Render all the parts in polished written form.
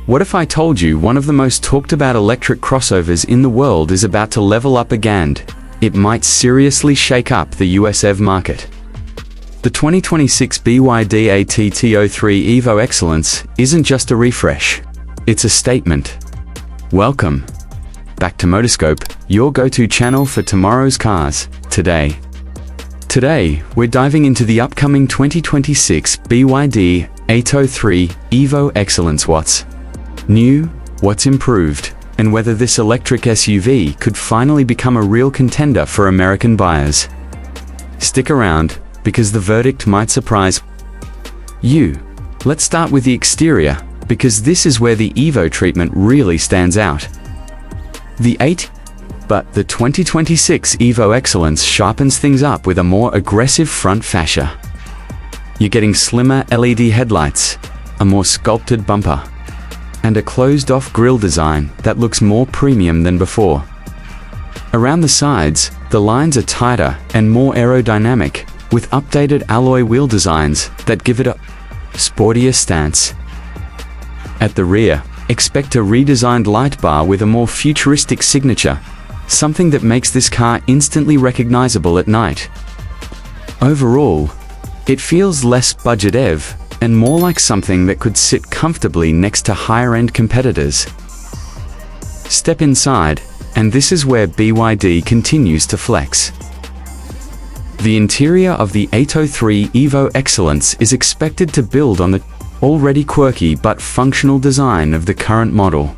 What if I told you one of the most talked about electric crossovers in the world is about to level up again? It might seriously shake up the US EV market. The 2026 BYD ATTO 3 EVO Excellence isn't just a refresh, it's a statement. Welcome back to Motorscope, your go-to channel for tomorrow's cars, today. Today, we're diving into the upcoming 2026 BYD ATTO 3 EVO Excellence. What's new, what's improved, and whether this electric SUV could finally become a real contender for American buyers. Stick around, because the verdict might surprise you. Let's start with the exterior, because this is where the EVO treatment really stands out. But the 2026 EVO Excellence sharpens things up with a more aggressive front fascia. You're getting slimmer LED headlights, a more sculpted bumper, and a closed-off grille design that looks more premium than before. Around the sides, the lines are tighter and more aerodynamic, with updated alloy wheel designs that give it a sportier stance. At the rear, expect a redesigned light bar with a more futuristic signature, something that makes this car instantly recognizable at night. Overall, it feels less budget EV and more like something that could sit comfortably next to higher-end competitors. Step inside, and this is where BYD continues to flex. The interior of the ATTO 3 EVO Excellence is expected to build on the already quirky but functional design of the current model.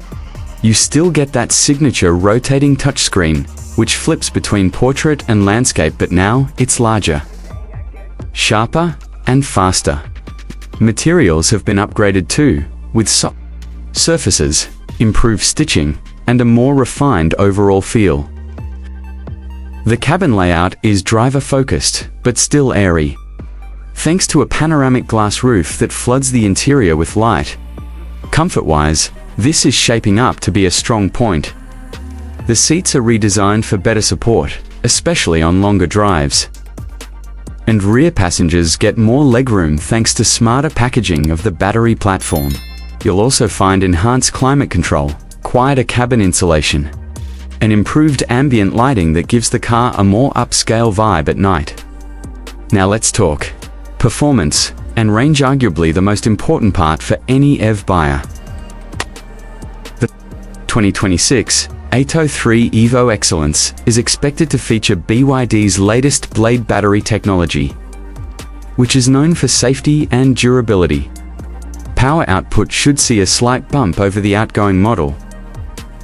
You still get that signature rotating touchscreen, which flips between portrait and landscape, but now it's larger, sharper, and faster. Materials have been upgraded too, with soft surfaces, improved stitching, and a more refined overall feel. The cabin layout is driver-focused, but still airy, thanks to a panoramic glass roof that floods the interior with light. Comfort-wise, this is shaping up to be a strong point. The seats are redesigned for better support, especially on longer drives. And rear passengers get more legroom thanks to smarter packaging of the battery platform. You'll also find enhanced climate control, quieter cabin insulation, and improved ambient lighting that gives the car a more upscale vibe at night. Now let's talk performance and range, arguably the most important part for any EV buyer. The 2026 ATTO 3 EVO Excellence is expected to feature BYD's latest blade battery technology, which is known for safety and durability. Power output should see a slight bump over the outgoing model,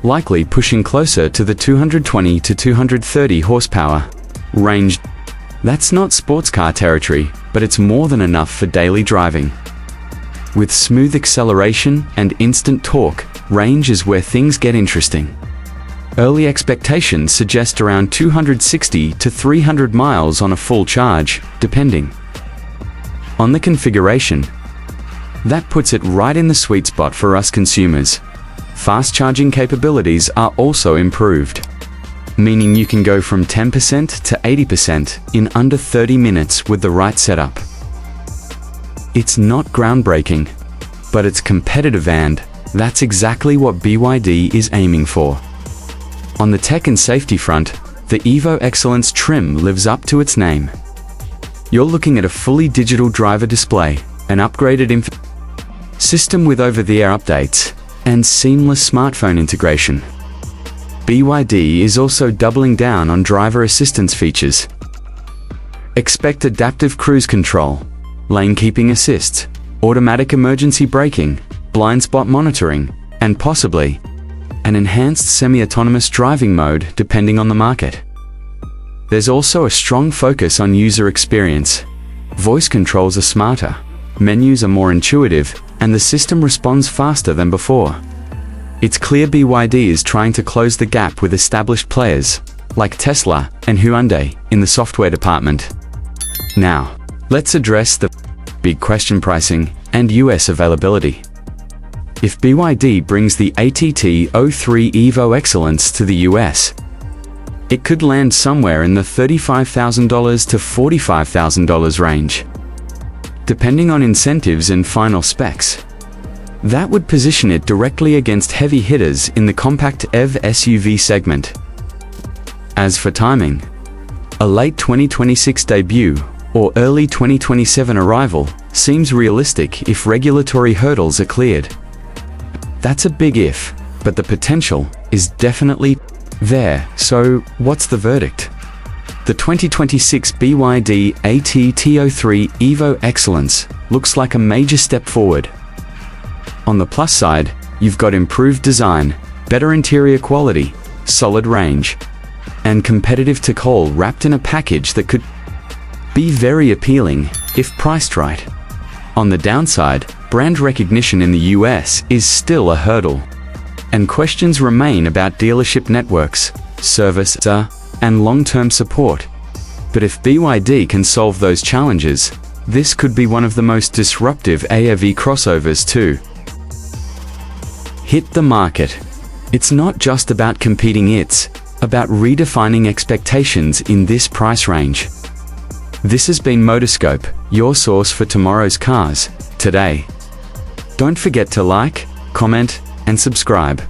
likely pushing closer to the 220 to 230 horsepower range. That's not sports car territory, but it's more than enough for daily driving. With smooth acceleration and instant torque, range is where things get interesting. Early expectations suggest around 260 to 300 miles on a full charge, depending on the configuration. That puts it right in the sweet spot for us consumers. Fast charging capabilities are also improved, meaning you can go from 10% to 80% in under 30 minutes with the right setup. It's not groundbreaking, but it's competitive, and that's exactly what BYD is aiming for. On the tech and safety front, the EVO Excellence trim lives up to its name. You're looking at a fully digital driver display, an upgraded system with over-the-air updates, and seamless smartphone integration. BYD is also doubling down on driver assistance features. Expect adaptive cruise control, lane keeping assist, automatic emergency braking, blind spot monitoring, and possibly an enhanced semi-autonomous driving mode depending on the market. There's also a strong focus on user experience. Voice controls are smarter, menus are more intuitive, and the system responds faster than before. It's clear BYD is trying to close the gap with established players, like Tesla and Hyundai, in the software department. Now, let's address the big question: pricing and US availability. If BYD brings the ATTO 3 EVO Excellence to the US, it could land somewhere in the $35,000 to $45,000 range, depending on incentives and final specs. That would position it directly against heavy hitters in the compact EV SUV segment. As for timing, a late 2026 debut or early 2027 arrival seems realistic if regulatory hurdles are cleared. That's a big if, but the potential is definitely there. So what's the verdict? The 2026 BYD ATTO 3 EVO Excellence looks like a major step forward. On the plus side, you've got improved design, better interior quality, solid range, and competitive tech all wrapped in a package that could be very appealing if priced right. On the downside, brand recognition in the US is still a hurdle, and questions remain about dealership networks, service, and long-term support. But if BYD can solve those challenges, this could be one of the most disruptive AV crossovers too. Hit the market. It's not just about competing, it's about redefining expectations in this price range. This has been Motorscope, your source for tomorrow's cars, today. Don't forget to like, comment, and subscribe.